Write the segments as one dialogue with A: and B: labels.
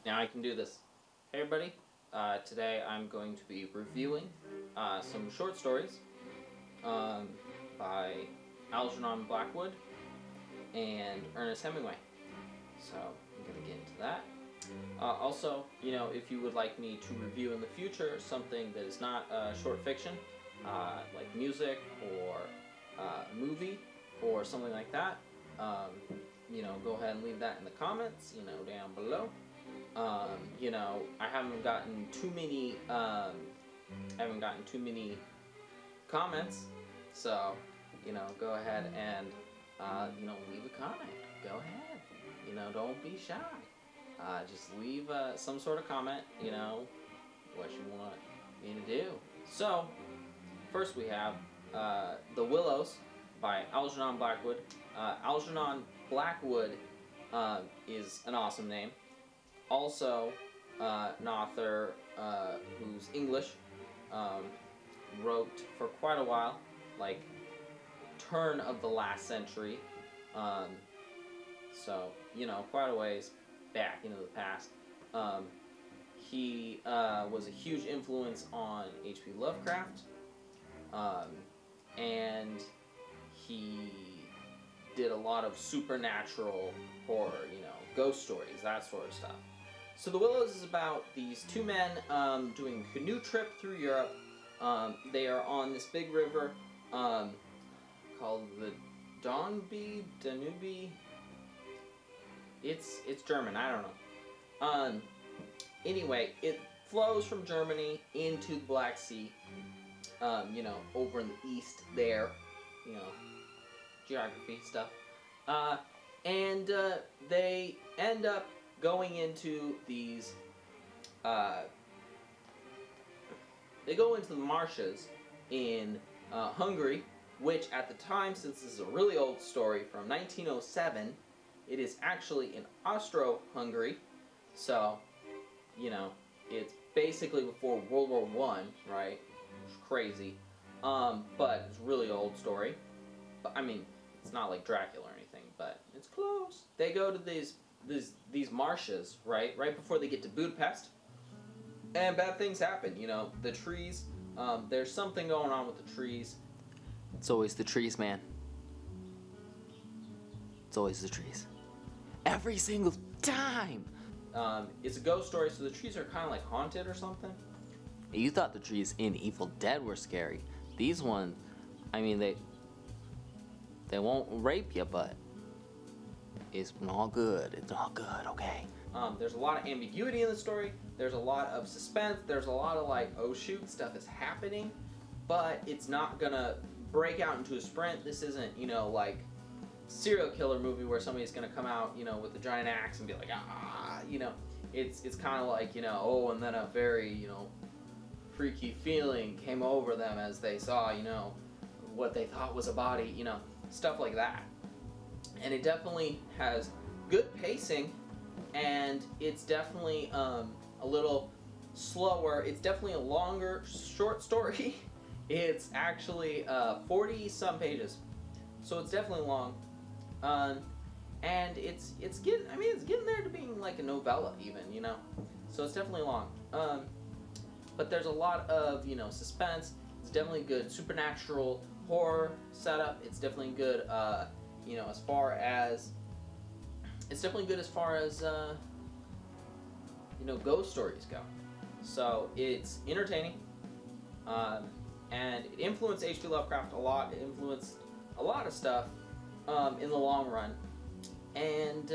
A: Now I can do this. Hey everybody, today I'm going to be reviewing some short stories by Algernon Blackwood and Ernest Hemingway. So I'm going to get into that. Also, if you would like me to review in the future something that is not short fiction, like music or a movie or something like that, go ahead and leave that in the comments, down below. I haven't gotten too many comments, so go ahead and leave a comment. Go ahead, don't be shy. Just leave some sort of comment, what you want me to do. So first we have The Willows by Algernon Blackwood. Algernon Blackwood is an awesome name. Also, an author who's English, wrote for quite a while, like turn of the last century, so quite a ways back into the past. He was a huge influence on H.P. Lovecraft, and he did a lot of supernatural horror, ghost stories, that sort of stuff. So The Willows is about these two men doing a canoe trip through Europe. They are on this big river called the Danube. It's German, I don't know. Anyway, it flows from Germany into the Black Sea, over in the east there, geography stuff. And they end up going into these, they go into the marshes in Hungary, which at the time, since this is a really old story from 1907, it is actually in Austro-Hungary, so, it's basically before World War I, right? It's crazy, but it's a really old story. But I mean, it's not like Dracula or anything, but it's close. They go to these marshes, right before they get to Budapest, and bad things happen. The trees, there's something going on with the trees. It's always the trees, man. It's always the trees. Every single time! It's a ghost story, so the trees are kind of like haunted or something. You thought the trees in Evil Dead were scary. These ones, I mean, they won't rape you, but it's all good. It's all good, okay? There's a lot of ambiguity in the story. There's a lot of suspense. There's a lot of like, oh shoot, stuff is happening, but it's not gonna break out into a sprint. This isn't, like serial killer movie where somebody's gonna come out, with a giant axe and be like, ah, it's kind of like, oh, and then a very, freaky feeling came over them as they saw, what they thought was a body, stuff like that. And it definitely has good pacing, and it's definitely a little slower. It's definitely a longer short story. It's actually 40-some pages, so it's definitely long. And it's getting there to being like a novella even, so it's definitely long. But there's a lot of, suspense. It's definitely good supernatural horror setup. It's definitely good, as far as, ghost stories go. So it's entertaining, and it influenced H.P. Lovecraft a lot. It influenced a lot of stuff in the long run, and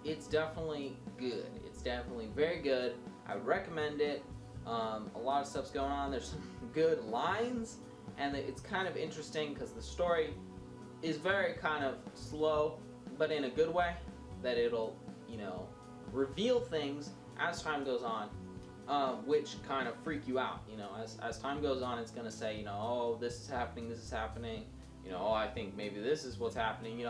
A: it's definitely good. It's definitely very good. I would recommend it. A lot of stuff's going on. There's some good lines, and it's kind of interesting because the story is very kind of slow, but in a good way, that it'll, reveal things as time goes on, which kind of freak you out. As time goes on, it's going to say, oh, this is happening, oh, I think maybe this is what's happening.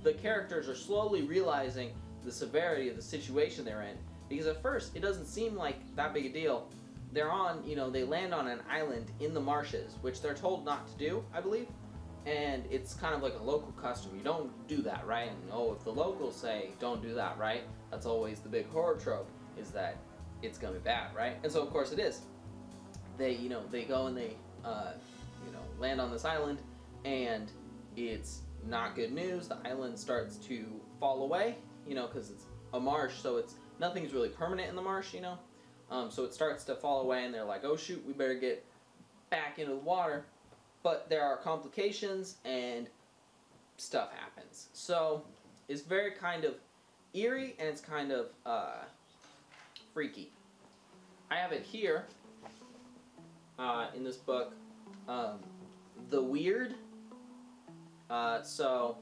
A: The characters are slowly realizing the severity of the situation they're in, because at first it doesn't seem like that big a deal. They're on, they land on an island in the marshes, which they're told not to do, I believe. And it's kind of like a local custom. You don't do that, right? And oh, if the locals say don't do that, right? That's always the big horror trope. is that it's gonna be bad, right? And so of course it is. They go and they land on this island, and it's not good news. The island starts to fall away, because it's a marsh, so nothing's really permanent in the marsh, so it starts to fall away, and they're like, oh shoot, we better get back into the water. But there are complications and stuff happens. So it's very kind of eerie, and it's kind of freaky. I have it here in this book, The Weird. The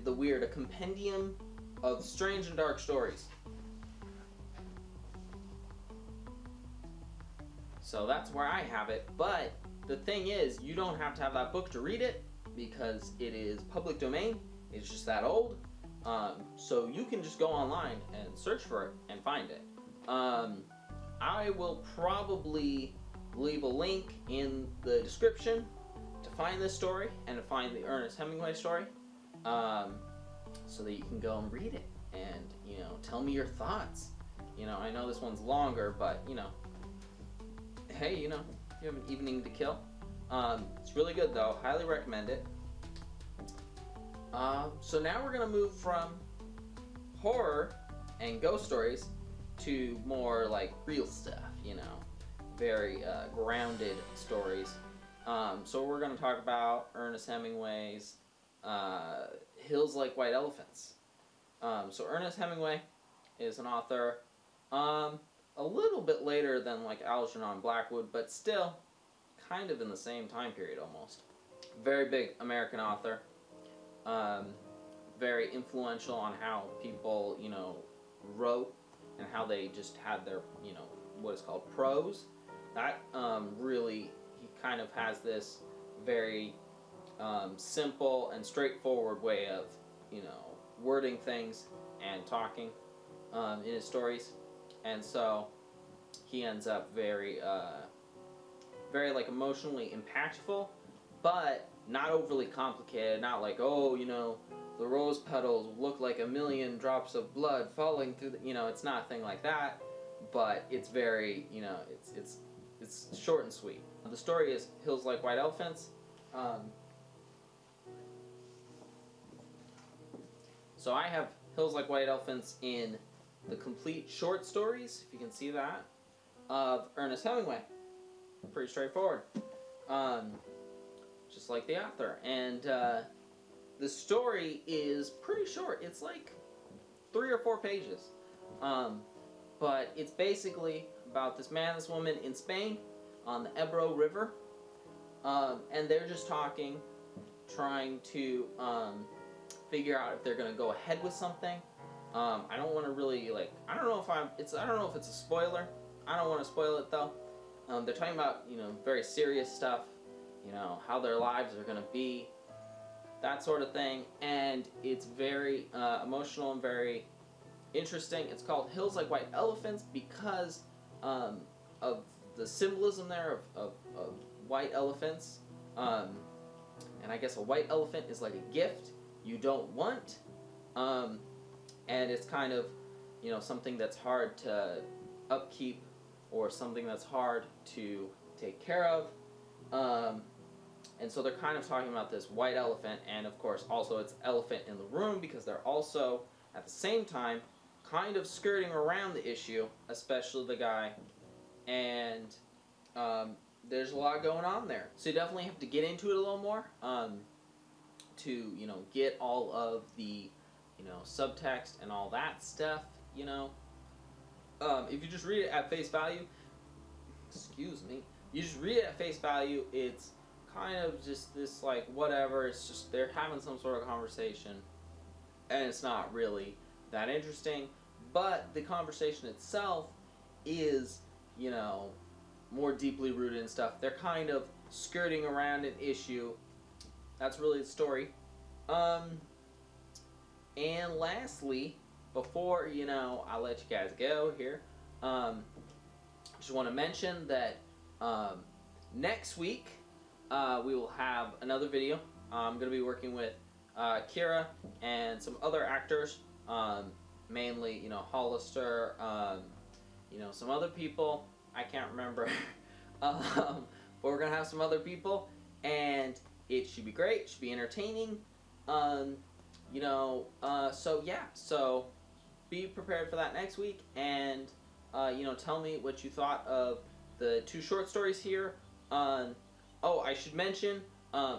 A: Weird, a compendium of strange and dark stories. So that's where I have it, but the thing is, you don't have to have that book to read it, because it is public domain. It's just that old. So you can just go online and search for it and find it. I will probably leave a link in the description to find this story and to find the Ernest Hemingway story, so that you can go and read it and tell me your thoughts. I know this one's longer, but hey, you have an evening to kill. It's really good though. Highly recommend it. So now we're gonna move from horror and ghost stories to more like real stuff, very grounded stories. So we're gonna talk about Ernest Hemingway's Hills Like White Elephants. So Ernest Hemingway is an author a little bit later than like Algernon Blackwood, but still kind of in the same time period almost. Very big American author. Very influential on how people, wrote, and how they just had their, what is called prose. That really, he kind of has this very simple and straightforward way of, wording things and talking in his stories. And so he ends up very like emotionally impactful, but not overly complicated. Not like, oh, the rose petals look like a million drops of blood falling through the, it's not a thing like that. But it's very, it's short and sweet. The story is Hills Like White Elephants. So I have Hills Like White Elephants in the complete short stories, if you can see that, of Ernest Hemingway. Pretty straightforward. Just like the author. And the story is pretty short. It's like 3 or 4 pages. But it's basically about this man and this woman in Spain on the Ebro River. And they're just talking, trying to figure out if they're going to go ahead with something. I don't want to really, I don't know if it's a spoiler. I don't want to spoil it though. They're talking about, very serious stuff, how their lives are going to be, that sort of thing. And it's very emotional and very interesting. It's called Hills Like White Elephants because of the symbolism there of white elephants. And I guess a white elephant is like a gift you don't want. And it's kind of, something that's hard to upkeep, or something that's hard to take care of. And so they're kind of talking about this white elephant, and of course also it's elephant in the room, because they're also at the same time kind of skirting around the issue, especially the guy. And there's a lot going on there. So you definitely have to get into it a little more to, get all of the, subtext and all that stuff, If you just read it at face value, you just read it at face value, it's kind of just this, like, whatever, it's just they're having some sort of conversation, and it's not really that interesting, but the conversation itself is, more deeply rooted in stuff. They're kind of skirting around an issue. That's really the story. And lastly, before, I let you guys go here, just want to mention that next week we will have another video. I'm going to be working with Kira and some other actors, mainly, Hollister, you know, some other people. I can't remember. But we're gonna have some other people, and it should be great. It should be entertaining. You know, so yeah. So be prepared for that next week, and you know, tell me what you thought of the 2 short stories here. Oh, I should mention,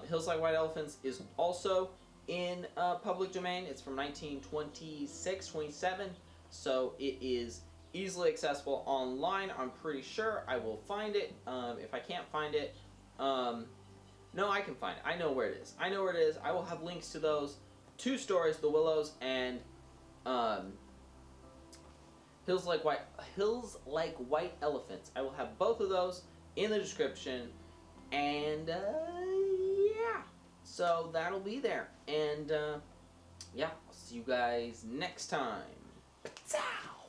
A: Hills Like White Elephants is also in public domain. It's from 1926, 27, so it is easily accessible online. I'm pretty sure I will find it. If I can't find it, no, I can find it. I know where it is. I know where it is. I will have links to those 2 stories, The Willows and Hills Like White Elephants. I will have both of those in the description, and yeah, so that'll be there. And yeah, I'll see you guys next time. Ciao.